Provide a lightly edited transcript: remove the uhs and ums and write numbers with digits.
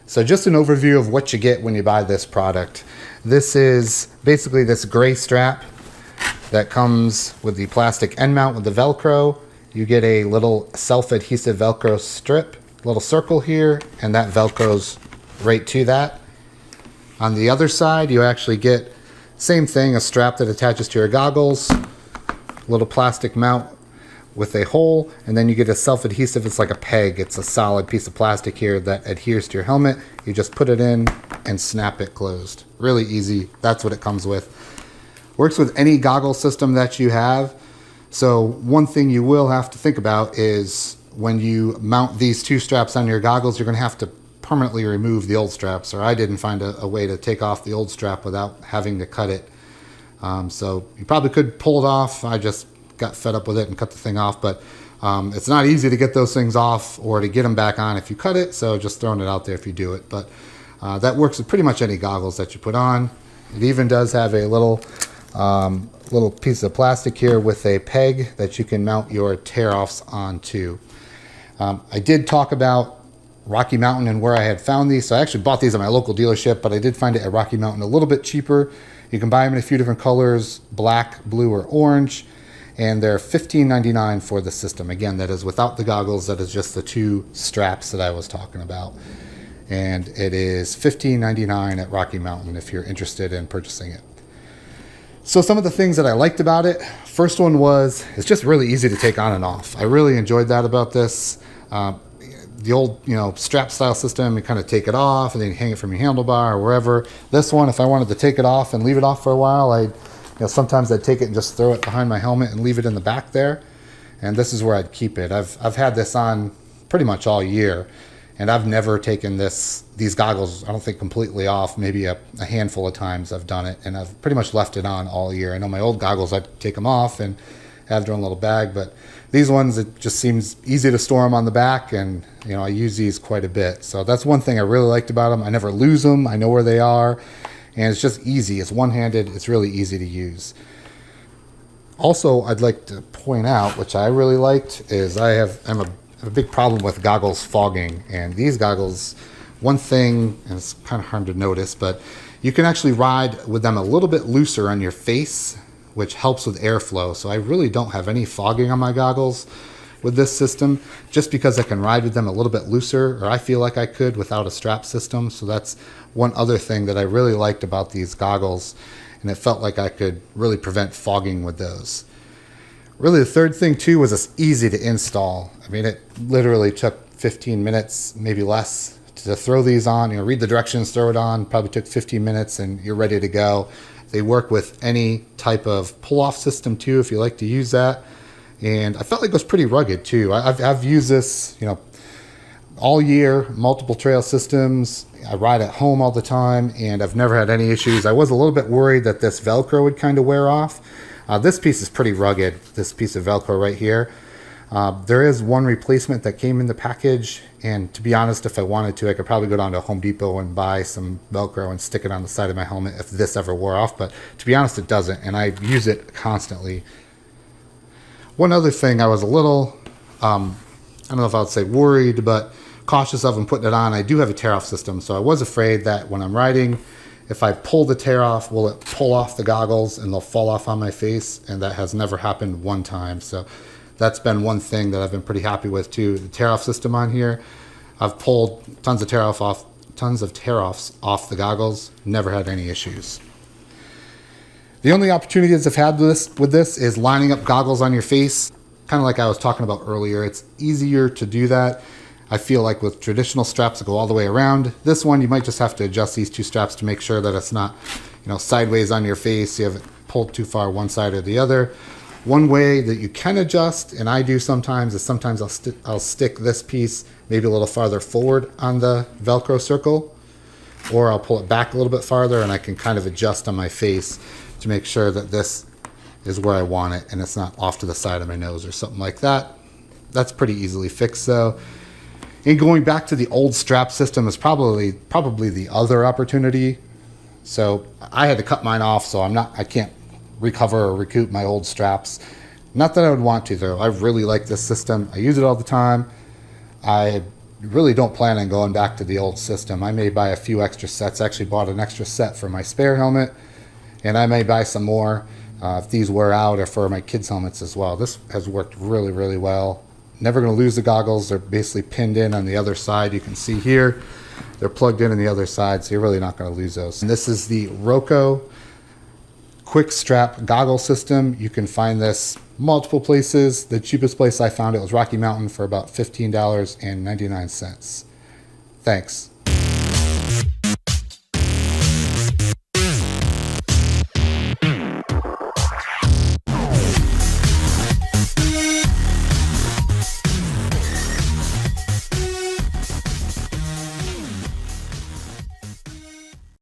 So just an overview of what you get when you buy this product. This is basically this gray strap that comes with the plastic end mount with the Velcro. You get a little self-adhesive Velcro strip, little circle here, and that Velcros right to that. On the other side, you actually get same thing, a strap that attaches to your goggles, little plastic mount with a hole, and then you get a self-adhesive. It's like a peg. It's a solid piece of plastic here that adheres to your helmet. You just put it in and snap it closed. Really easy. That's what it comes with. Works with any goggle system that you have. So one thing you will have to think about is when you mount these two straps on your goggles, you're going to have to permanently remove the old straps, or I didn't find a way to take off the old strap without having to cut it. So you probably could pull it off. I just got fed up with it and cut the thing off, but it's not easy to get those things off or to get them back on if you cut it, so just throwing it out there if you do it. But that works with pretty much any goggles that you put on. It even does have a little piece of plastic here with a peg that you can mount your tear-offs onto. I did talk about Rocky Mountain and where I had found these. So I actually bought these at my local dealership, but I did find it at Rocky Mountain a little bit cheaper. You can buy them in a few different colors, black, blue, or orange. And they're $15.99 for the system. Again, that is without the goggles. That is just the two straps that I was talking about. And it is $15.99 at Rocky Mountain if you're interested in purchasing it. So some of the things that I liked about it, first one was it's just really easy to take on and off. I really enjoyed that about this. The old, strap style system, you kind of take it off and then you hang it from your handlebar or wherever. This one, if I wanted to take it off and leave it off for a while, sometimes I'd take it and just throw it behind my helmet and leave it in the back there. And this is where I'd keep it. I've had this on pretty much all year, and I've never taken these goggles, I don't think, completely off. Maybe a handful of times I've done it, and I've pretty much left it on all year. I know my old goggles, I'd take them off and have their own little bag, but these ones, it just seems easy to store them on the back, and I use these quite a bit. So that's one thing I really liked about them. I never lose them. I know where they are. And it's just easy. It's one-handed. It's really easy to use. Also, I'd like to point out, which I really liked, is I'm a big problem with goggles fogging. And these goggles, one thing, and it's kind of hard to notice, but you can actually ride with them a little bit looser on your face, which helps with airflow. So I really don't have any fogging on my goggles with this system, just because I can ride with them a little bit looser, or I feel like I could without a strap system. So that's one other thing that I really liked about these goggles, and it felt like I could really prevent fogging with those. Really, the third thing too was it's easy to install. I mean, it literally took 15 minutes, maybe less, to throw these on. Read the directions, throw it on. Probably took 15 minutes, and you're ready to go. They work with any type of pull-off system too, if you like to use that. And I felt like it was pretty rugged too. I've used this, all year, multiple trail systems. I ride at home all the time, and I've never had any issues. I was a little bit worried that this Velcro would kind of wear off. This piece is pretty rugged, this piece of Velcro right here. There is one replacement that came in the package, and to be honest, if I wanted to, I could probably go down to Home Depot and buy some Velcro and stick it on the side of my helmet if this ever wore off. But to be honest, it doesn't, and I use it constantly. One other thing I was a little, I don't know if I would say worried, but cautious of and putting it on. I do have a tear-off system, so I was afraid that when I'm riding, if I pull the tear off, will it pull off the goggles and they'll fall off on my face? And that has never happened one time. So that's been one thing that I've been pretty happy with too. The tear-off system on here, I've pulled tons of tear-offs off the goggles, never had any issues. The only opportunities I've had with this is lining up goggles on your face. Kind of like I was talking about earlier, it's easier to do that. I feel like with traditional straps that go all the way around, this one you might just have to adjust these two straps to make sure that it's not, sideways on your face. You haven't pulled too far one side or the other. One way that you can adjust, and I do sometimes, is sometimes I'll stick this piece maybe a little farther forward on the Velcro circle, or I'll pull it back a little bit farther, and I can kind of adjust on my face to make sure that this is where I want it and it's not off to the side of my nose or something like that. That's pretty easily fixed though. And going back to the old strap system is probably the other opportunity. So I had to cut mine off, so I can't recover or recoup my old straps. Not that I would want to though. I really like this system. I use it all the time. I really don't plan on going back to the old system. I may buy a few extra sets. I actually bought an extra set for my spare helmet, and I may buy some more if these wear out, or for my kids' helmets as well. This has worked really, really well. Never going to lose the goggles. They're basically pinned in on the other side. You can see here, they're plugged in on the other side, so you're really not going to lose those. And this is the Rocco quick strap goggle system. You can find this multiple places. The cheapest place I found it was Rocky Mountain for about $15.99. Thanks.